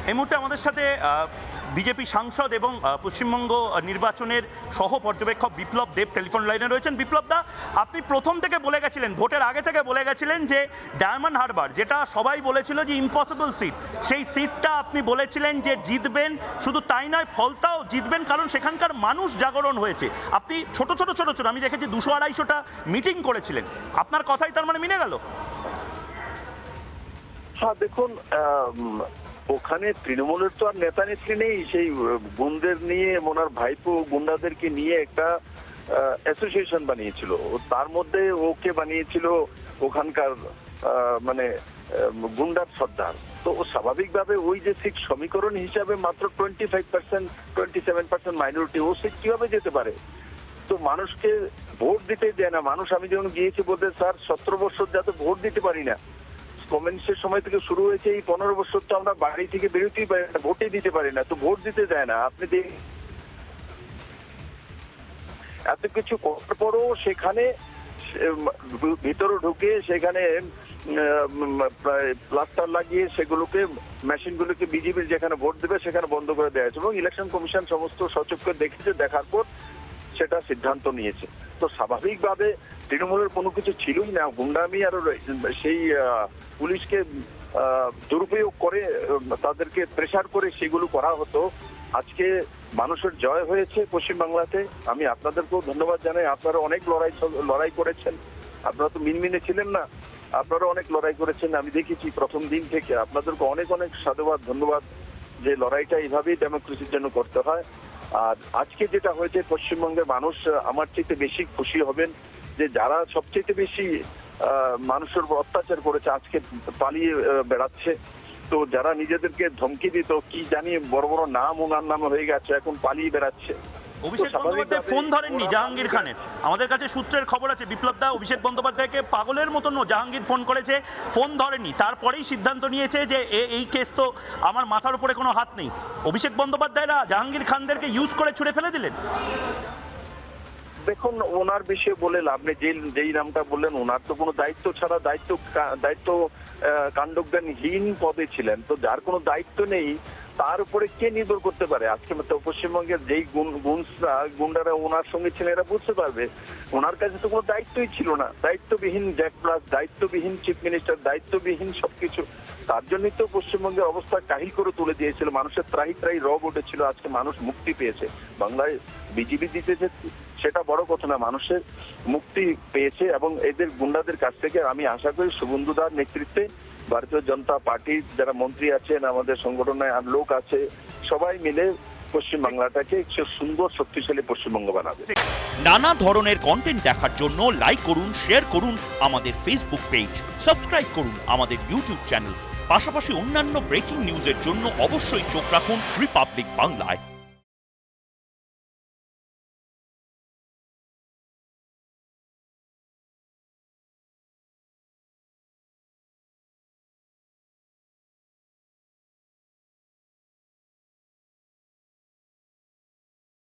এই মুহূর্তে আমাদের সাথে বিজেপি সাংসদ এবং পশ্চিমবঙ্গ নির্বাচনের সহ পর্যবেক্ষক বিপ্লব দেব টেলিফোন লাইনে রয়েছেন। বিপ্লব দা, আপনি প্রথম থেকে বলে গেছিলেন, ভোটের আগে থেকে বলে গেছিলেন যে ডায়মন্ড হারবার, যেটা সবাই বলেছিল যে ইম্পসিবল সিট, সেই সিটটা আপনি বলেছিলেন যে জিতবেন। শুধু তাই নয়, ফলতাও জিতবেন, কারণ সেখানকার মানুষ জাগরণ হয়েছে। আপনি ছোট ছোট আমি দেখেছি 200-250টা মিটিং করেছিলেন। আপনার কথাই তার মানে মিলে গেল? হ্যাঁ, দেখুন, ওখানে তৃণমূলের তো আর নেতা নেত্রী নেই। সেই গুন্ডাদের নিয়ে, ওনার ভাইপো গুন্ডাদেরকে নিয়ে একটা অ্যাসোসিয়েশন বানিয়েছিল। তার মধ্যে ওকে বানিয়েছিল ওখানকার মানে গুন্ডার সর্দার। তো স্বাভাবিকভাবে ওই যে সিট সমীকরণ হিসাবে মাত্র 25%, 27% মাইনরিটি, ও সিট কিভাবে যেতে পারে? তো মানুষকে ভোট দিতে দেয় না মানুষ। আমি যখন গিয়েছি বলতে, স্যার 17 বছর যাতে ভোট দিতে পারি না। কমিউনিস্টের সময় থেকে শুরু হয়েছে, এই 15 বছর তো আমরা বাড়ি থেকে বেরোতেই পারি না, ভোটই দিতে পারি না। তো ভোট দিতে দেয় না। আপনি এত কিছু করার পরও সেখানে ভিতরে ঢুকে সেখানে প্লাস্টার লাগিয়ে সেগুলোকে, মেশিনগুলোকে বিজেপির যেখানে ভোট দেবে সেখানে বন্ধ করে দেওয়া হয়েছে, এবং ইলেকশন কমিশন সমস্ত সচক্ষে দেখেছে, দেখার পর সেটা সিদ্ধান্ত নিয়েছে। তো স্বাভাবিকভাবে তৃণমূলের কোনো কিছু ছিলই না। গুন্ডামি আর সেই পুলিশকে দুরুপয়োগ করে, তাদেরকে প্রেসার করে সেগুলো করা হতো। আজকে মানুষের জয় হয়েছে পশ্চিমবাংলাতে। আমি আপনাদেরকেও ধন্যবাদ জানাই। আপনারা অনেক লড়াই করেছেন। আপনারা তো মিনমিনে ছিলেন না, আপনারা অনেক লড়াই করেছেন। আমি দেখেছি প্রথম দিন থেকে। আপনাদেরকে অনেক অনেক সাধুবাদ, ধন্যবাদ, যে লড়াইটা এইভাবেই ডেমোক্রেসির জন্য করতে হয়। আর আজকে যেটা হয়েছে, পশ্চিমবঙ্গের মানুষ আমার চেয়ে বেশি খুশি হবেন যে যারা সবচেয়ে বেশি মানুষের উপর অত্যাচার করেছে আজকে পালিয়ে বেড়াচ্ছে। তো যারা নিজেদেরকে ধমকি দিত, কি জানি বড় বড় নাম ওনার নাম হয়ে গেছে, এখন পালিয়ে বেড়াচ্ছে। অভিষেক বন্দ্যোপাধ্যায় ফোন ধরেননি জাহাঙ্গীর খানের। আমাদের কাছে সূত্রের খবর আছে, বিপ্লব দা, অভিষেক বন্দ্যোপাধ্যায়কে পাগলের মতন জাহাঙ্গীর ফোন করেছে, ফোন ধরেননি। তারপরেই সিদ্ধান্ত নিয়েছে যে এই কেস তো আমার মাথার উপরে কোনো হাত নেই। অভিষেক বন্দ্যোপাধ্যায়রা জাহাঙ্গীর খানদেরকে ইউজ করে ছুড়ে ফেলে দিলেন। দেখুন, ওনার বিষয়ে বলে লাভ নেই। যেই নামটা বললেন, ওনার তো কোনো দায়িত্ব ছাড়া, দায়িত্ব কাণ্ডজ্ঞানহীন পদে ছিলেন। তো যার কোনো দায়িত্ব নেই, তার উপরে কে নির্ভর করতে পারে? আজকে তো পশ্চিমবঙ্গের যেই গুন্ডারা ওনার সঙ্গে ছিলেন, এরা বুঝতে পারবে ওনার কাছে তো কোনো দায়িত্বই ছিল না। দায়িত্ববিহীন জ্যাক প্লাস, দায়িত্ববিহীন চিফ মিনিস্টার, দায়িত্ববিহীন সবকিছু। তার জন্যই তো পশ্চিমবঙ্গের অবস্থা কাহিল করে তুলে দিয়েছিল। মানুষের ত্রাহি রগ উঠেছিল। আজকে মানুষ মুক্তি পেয়েছে। বাংলায় বিজেপি জিতেছে, সেটা বড় কথা না, মানুষের মুক্তি পেয়েছে। এবং এদের গুন্ডাদের কাছ থেকে আমি আশা করি শুভেন্দুদার নেতৃত্বে ভারতীয় জনতা পার্টির যারা মন্ত্রী আছেন, আমাদের সংগঠনের লোক আছে, সবাই মিলে পশ্চিমবাংলাটাকে একটু সুন্দর শক্তিশালী পশ্চিমবঙ্গ বানাবে। নানা ধরনের কন্টেন্ট দেখার জন্য লাইক করুন, শেয়ার করুন আমাদের ফেসবুক পেজ, সাবস্ক্রাইব করুন আমাদের ইউটিউব চ্যানেল। পাশাপাশি অন্যান্য ব্রেকিং নিউজের জন্য অবশ্যই চোখ রাখুন রিপাবলিক বাংলায়।